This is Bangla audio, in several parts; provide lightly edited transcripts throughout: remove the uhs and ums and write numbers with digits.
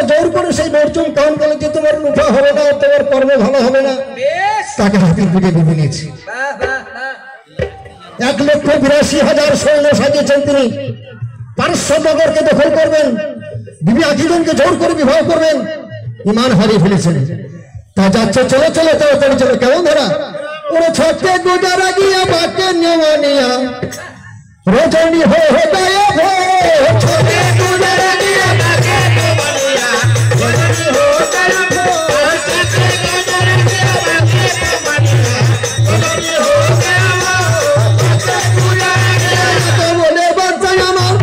জোর করে সেই বর্চুন কাউন বলে যে তোমার মুঠা হবে না, তোমার কর্ম ভালো হবে না, তাকে হাতির পিঠে বেঁধে নিয়েছি। 1,82,000 সৈন্য সাজিয়েছেন তিনি। পারস্য নগরকে দখল করবেন, বিবি আকিদনকে জোর করে বিবাহ করবেন, ইমান হারিয়ে ফেলেছেন। তা যাচ্ছে, চলো চলো তাড়াতাড়ি চলো। কেমন ধরা ওরে ছকে গুজারা গিয়া বাকে নেওয়ানিয়া রজনী হো গায়েব হো, ছকে গুজারা গিয়া বাকে নেওয়ানিয়া রজনী হো গায়েব হো, ছকে গুজারা গিয়া বাকে নেওয়ানিয়া রজনী হো গায়েব হো, ছকে গুজারা গিয়া তো বলে বাঁচাই আমার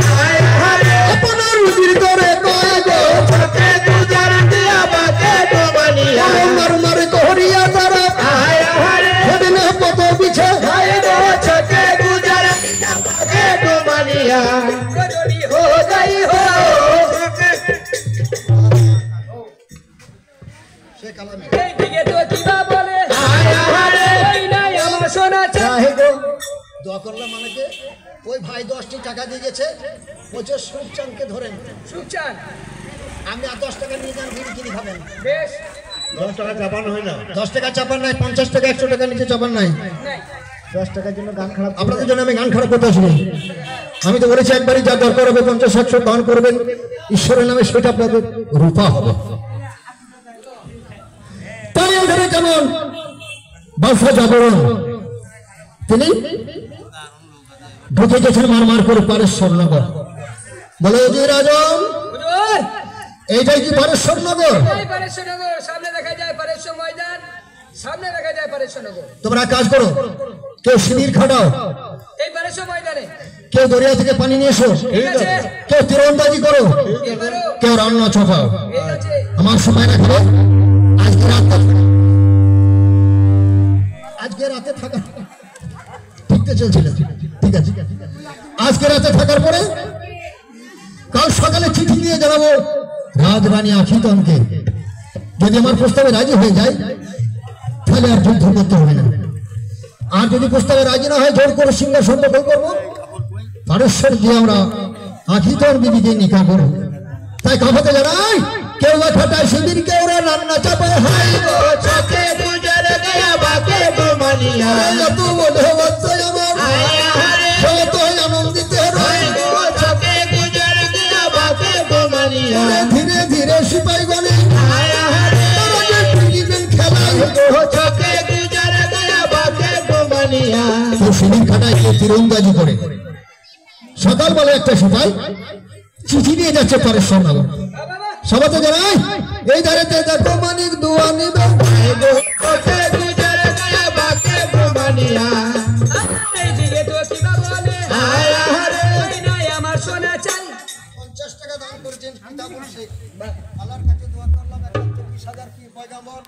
আপনার রুজির করে কয় গো, ছকে গুজারা গিয়া বাকে নেওয়ানিয়া মার মার কোহরিয়া তারা হবে না কত বিছে হয় গো, ছকে গুজারা গিয়া বাকে নেওয়ানিয়া রজনী হো গায়েব হো। সে কালামে এই দিকে তো কিবা বলে এই নাই আমার সোনা চাই গো। দোয়া করলাম আমাকে ওই ভাই 10টি টাকা দিয়ে গেছে, বলছে সুখচাঁদকে ধরেন। সুখচাঁদ আমি আর 10 টাকা নিয়ে যান, বিড়ি কিনে খাবেন। বেশ 10 টাকা চাপানো হয় না, 10 টাকা চাপান নাই, 50 টাকা 100 টাকা নিচে চাপান নাই। 10 টাকার জন্য গান খারাপ, আপনাদের জন্য আমি গান খারাপ করতে আসিনি। আমি তো বলেছি একবারই যা দরকার হবে 50-100 দান করবেন ঈশ্বরের নামে, সেটা আপনাদের রূপা হবে। তাই এখানে যেমন বাদশা জাগরণ তিনি ঢুকে গেছেন মারমার করে পারেশ্বর নগর। বলে হুজুর আজম এইটাই কি পারেশ্বর নগর? সামনে দেখা যায় পারেশ্বর ময়দান, সামনে দেখা যায় পারেশ্বর নগর। তোমরা কাজ করো, কেউ শিবির খাটাও, এই পারেশ্বর ময়দানে কেউ দরিয়া থেকে পানি নিয়ে এসো, কেউ তীরন্দাজি করো, কেউ রান্না চাপাও। আমার সময় রাখবে আজকে রাতে থাকা ঠিকতে চলছিল, ঠিক আছে। আজকে রাতে থাকার পরে কাল সকালে চিঠি নিয়ে জানাবো রাজরানী আখিতনকে, যদি আমার প্রস্তাবে রাজি হয়ে যায় তাহলে আর যুদ্ধ করতে হবে না, আর যদি প্রস্তাবে রাজি না হয় জোর করে সিংহাসন দখল করবো, পারেশ্বর দিয়ে আমরা আখিতন বিবিকে নিকা করবো। তাই কাফাতে জানাই কেউ বা খাটায় শিবির, কেউ রান্না চাপায়, হাই গো ছকে গুজারা গিয়া বাকে নেওয়ানিয়া এত বলে বাচ্চাই আমার যতই আনন্দিতে রয় গো, ছকে গুজারা গিয়া বাকে নেওয়ানিয়া ধীরে ধীরে সিপাই গলে তারা যে ফিরিবেন খেলায় গো, ছকে গুজারা গিয়া বাকে নেওয়ানিয়া। কেউ শিবির খাটায়, কেউ তীরন্দাজি করে। সকালবেলা একটা সিপাই চিঠি নিয়ে যাচ্ছে পারেশ্বর নগর। সবাতে জানাই এই ধারেতে দেখো মানিক দুয়া নিবে এই দিকে তো কিবা বলে এই নাই আমার সোনা চাই। 50 টাকা দান করেছেন, পিতা বলছে আল্লাহর কাছে দোয়া করলাম 31,000 কি পয়গাম্বর